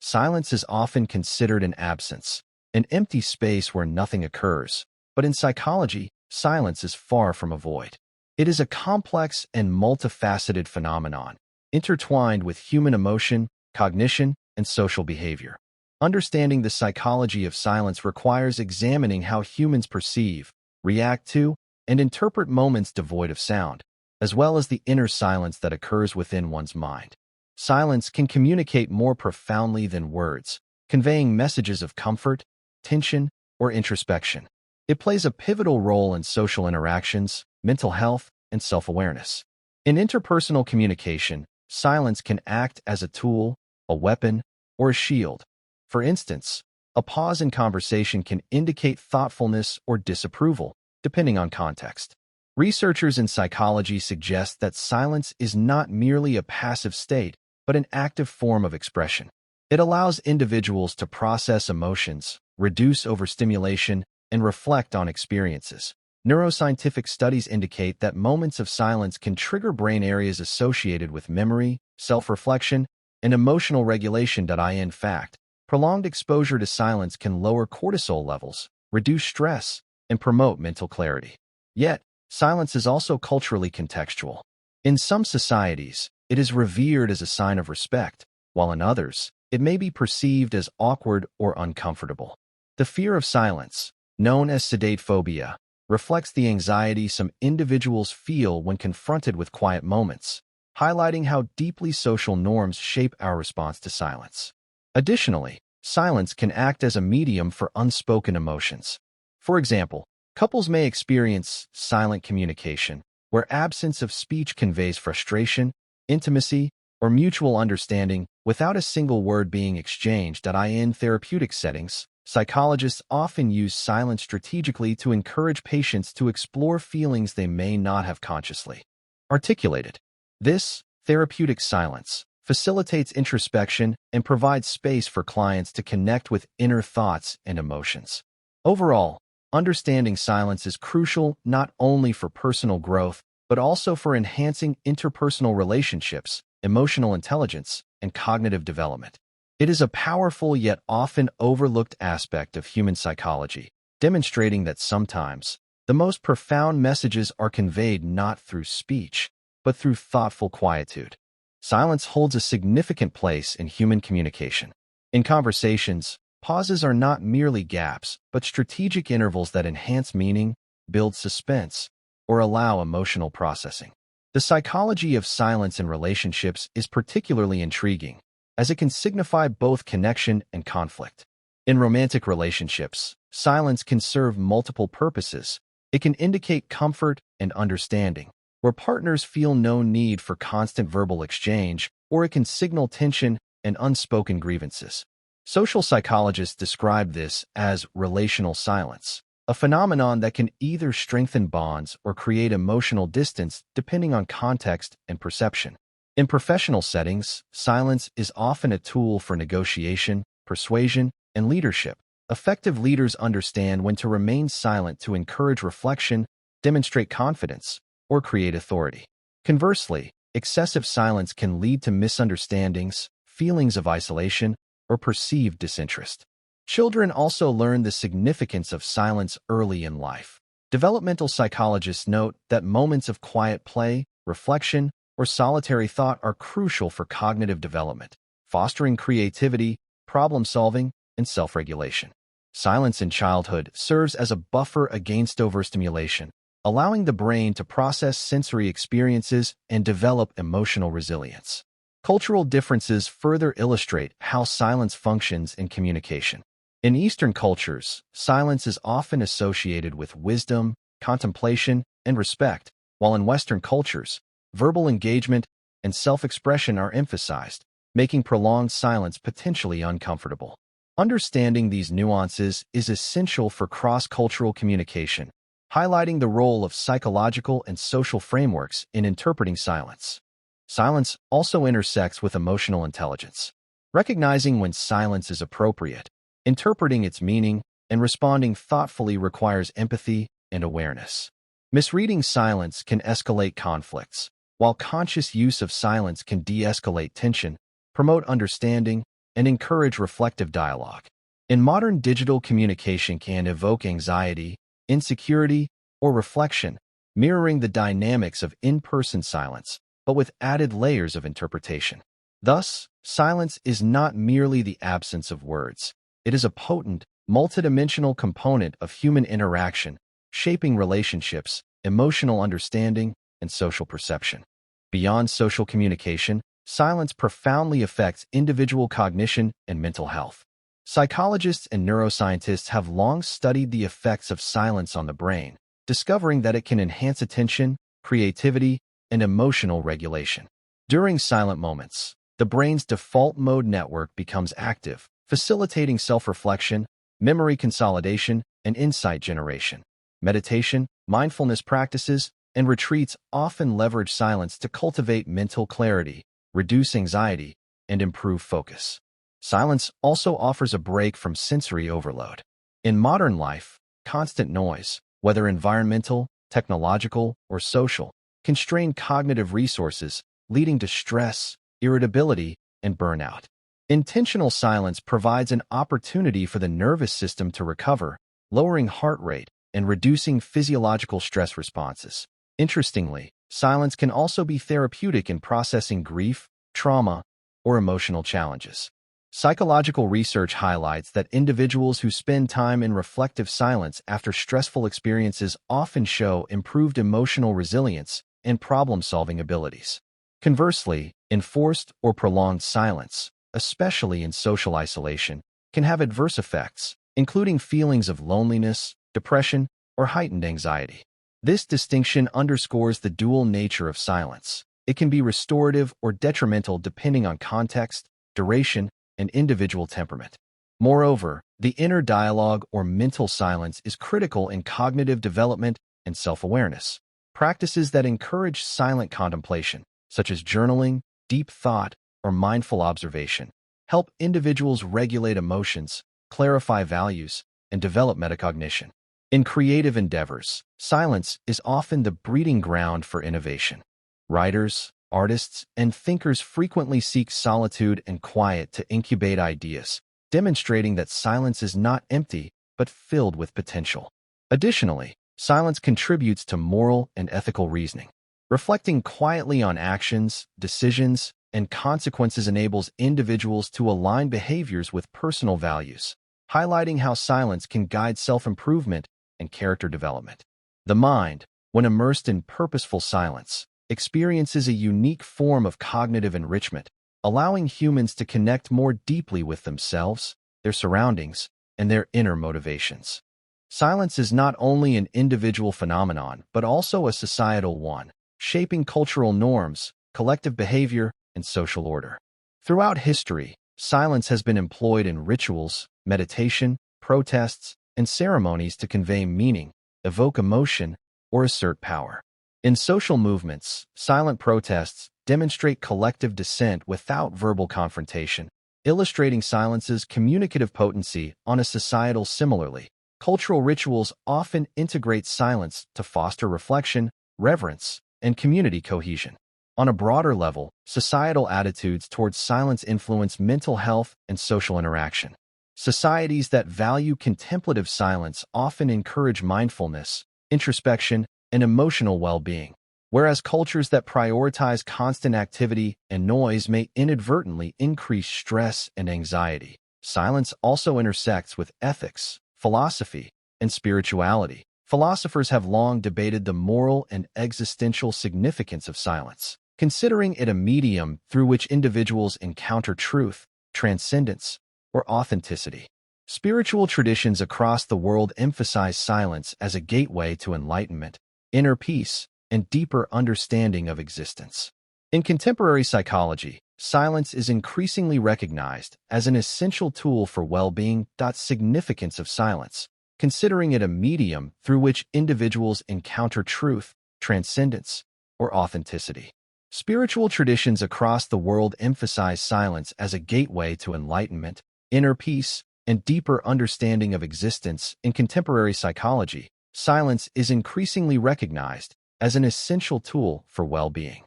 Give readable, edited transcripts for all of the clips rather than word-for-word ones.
silence is often considered an absence, an empty space where nothing occurs. But in psychology, silence is far from a void. It is a complex and multifaceted phenomenon, intertwined with human emotion, cognition, and social behavior. Understanding the psychology of silence requires examining how humans perceive, react to, and interpret moments devoid of sound, as well as the inner silence that occurs within one's mind. Silence can communicate more profoundly than words, conveying messages of comfort, tension, or introspection. It plays a pivotal role in social interactions, mental health, and self-awareness. In interpersonal communication, silence can act as a tool, a weapon, or a shield. For instance, a pause in conversation can indicate thoughtfulness or disapproval, depending on context. Researchers in psychology suggest that silence is not merely a passive state, but an active form of expression. It allows individuals to process emotions, reduce overstimulation, and reflect on experiences. Neuroscientific studies indicate that moments of silence can trigger brain areas associated with memory, self-reflection, and emotional regulation. In fact, prolonged exposure to silence can lower cortisol levels, reduce stress, and promote mental clarity. Yet, silence is also culturally contextual. In some societies, it is revered as a sign of respect, while in others, it may be perceived as awkward or uncomfortable. The fear of silence, known as sedate phobia, reflects the anxiety some individuals feel when confronted with quiet moments, highlighting how deeply social norms shape our response to silence. Additionally, silence can act as a medium for unspoken emotions. For example, couples may experience silent communication, where absence of speech conveys frustration, intimacy, or mutual understanding without a single word being exchanged. In therapeutic settings, psychologists often use silence strategically to encourage patients to explore feelings they may not have consciously articulated. This therapeutic silence facilitates introspection and provides space for clients to connect with inner thoughts and emotions. Overall, understanding silence is crucial not only for personal growth, but also for enhancing interpersonal relationships, emotional intelligence, and cognitive development. It is a powerful yet often overlooked aspect of human psychology, demonstrating that sometimes the most profound messages are conveyed not through speech, but through thoughtful quietude. Silence holds a significant place in human communication. In conversations, pauses are not merely gaps, but strategic intervals that enhance meaning, build suspense, or allow emotional processing. The psychology of silence in relationships is particularly intriguing, as it can signify both connection and conflict. In romantic relationships, silence can serve multiple purposes. It can indicate comfort and understanding, where partners feel no need for constant verbal exchange, or it can signal tension and unspoken grievances. Social psychologists describe this as relational silence, a phenomenon that can either strengthen bonds or create emotional distance depending on context and perception. In professional settings, silence is often a tool for negotiation, persuasion, and leadership. Effective leaders understand when to remain silent to encourage reflection, demonstrate confidence, or create authority. Conversely, excessive silence can lead to misunderstandings, feelings of isolation, or perceived disinterest. Children also learn the significance of silence early in life. Developmental psychologists note that moments of quiet play, reflection, or solitary thought are crucial for cognitive development, fostering creativity, problem-solving, and self-regulation. Silence in childhood serves as a buffer against overstimulation, allowing the brain to process sensory experiences and develop emotional resilience. Cultural differences further illustrate how silence functions in communication. In Eastern cultures, silence is often associated with wisdom, contemplation, and respect, while in Western cultures, verbal engagement and self-expression are emphasized, making prolonged silence potentially uncomfortable. Understanding these nuances is essential for cross-cultural communication, highlighting the role of psychological and social frameworks in interpreting silence. Silence also intersects with emotional intelligence. Recognizing when silence is appropriate, interpreting its meaning, and responding thoughtfully requires empathy and awareness. Misreading silence can escalate conflicts, while conscious use of silence can de-escalate tension, promote understanding, and encourage reflective dialogue. In modern digital communication can evoke anxiety, insecurity, or reflection, mirroring the dynamics of in-person silence, but with added layers of interpretation. Thus, silence is not merely the absence of words. It is a potent, multidimensional component of human interaction, shaping relationships, emotional understanding, and social perception. Beyond social communication, silence profoundly affects individual cognition and mental health. Psychologists and neuroscientists have long studied the effects of silence on the brain, discovering that it can enhance attention, creativity, and emotional regulation. During silent moments, the brain's default mode network becomes active, facilitating self-reflection, memory consolidation, and insight generation. Meditation, mindfulness practices, and retreats often leverage silence to cultivate mental clarity, reduce anxiety, and improve focus. Silence also offers a break from sensory overload. In modern life, constant noise, whether environmental, technological, or social, can strain cognitive resources, leading to stress, irritability, and burnout. Intentional silence provides an opportunity for the nervous system to recover, lowering heart rate and reducing physiological stress responses. Interestingly, silence can also be therapeutic in processing grief, trauma, or emotional challenges. Psychological research highlights that individuals who spend time in reflective silence after stressful experiences often show improved emotional resilience and problem-solving abilities. Conversely, enforced or prolonged silence, especially in social isolation, can have adverse effects, including feelings of loneliness, depression, or heightened anxiety. This distinction underscores the dual nature of silence. It can be restorative or detrimental depending on context, duration, and individual temperament. Moreover, the inner dialogue or mental silence is critical in cognitive development and self-awareness. Practices that encourage silent contemplation, such as journaling, deep thought, or mindful observation, help individuals regulate emotions, clarify values, and develop metacognition. In creative endeavors, silence is often the breeding ground for innovation. Writers, artists, and thinkers frequently seek solitude and quiet to incubate ideas, demonstrating that silence is not empty, but filled with potential. Additionally, silence contributes to moral and ethical reasoning. Reflecting quietly on actions, decisions, and consequences enables individuals to align behaviors with personal values, highlighting how silence can guide self-improvement and character development. The mind, when immersed in purposeful silence, experiences a unique form of cognitive enrichment, allowing humans to connect more deeply with themselves, their surroundings, and their inner motivations. Silence is not only an individual phenomenon, but also a societal one, shaping cultural norms, collective behavior, and social order. Throughout history, silence has been employed in rituals, meditation, protests, and ceremonies to convey meaning, evoke emotion, or assert power. In social movements, silent protests demonstrate collective dissent without verbal confrontation, illustrating silence's communicative potency on a societal similarly. Cultural rituals often integrate silence to foster reflection, reverence, and community cohesion. On a broader level, societal attitudes towards silence influence mental health and social interaction. Societies that value contemplative silence often encourage mindfulness, introspection, and emotional well-being, whereas cultures that prioritize constant activity and noise may inadvertently increase stress and anxiety. Silence also intersects with ethics, philosophy, and spirituality. Philosophers have long debated the moral and existential significance of silence, considering it a medium through which individuals encounter truth, transcendence, or authenticity. Spiritual traditions across the world emphasize silence as a gateway to enlightenment, inner peace, and deeper understanding of existence. In contemporary psychology, silence is increasingly recognized as an essential tool for well-being. Significance of silence, considering it a medium through which individuals encounter truth, transcendence, or authenticity. Spiritual traditions across the world emphasize silence as a gateway to enlightenment, inner peace, and deeper understanding of existence. In contemporary psychology, silence is increasingly recognized as an essential tool for well-being.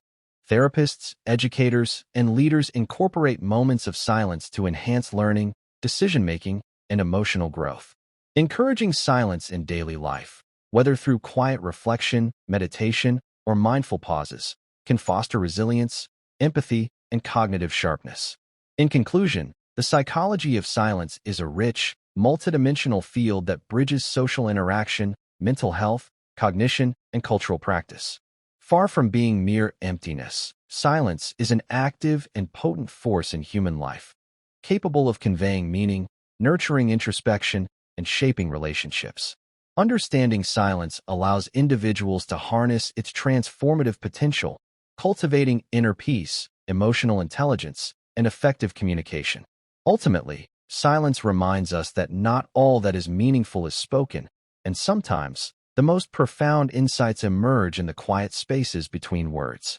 Therapists, educators, and leaders incorporate moments of silence to enhance learning, decision-making, and emotional growth. Encouraging silence in daily life, whether through quiet reflection, meditation, or mindful pauses, can foster resilience, empathy, and cognitive sharpness. In conclusion, the psychology of silence is a rich, multidimensional field that bridges social interaction, mental health, cognition, and cultural practice. Far from being mere emptiness, silence is an active and potent force in human life, capable of conveying meaning, nurturing introspection, and shaping relationships. Understanding silence allows individuals to harness its transformative potential, cultivating inner peace, emotional intelligence, and effective communication. Ultimately, silence reminds us that not all that is meaningful is spoken, and sometimes, the most profound insights emerge in the quiet spaces between words.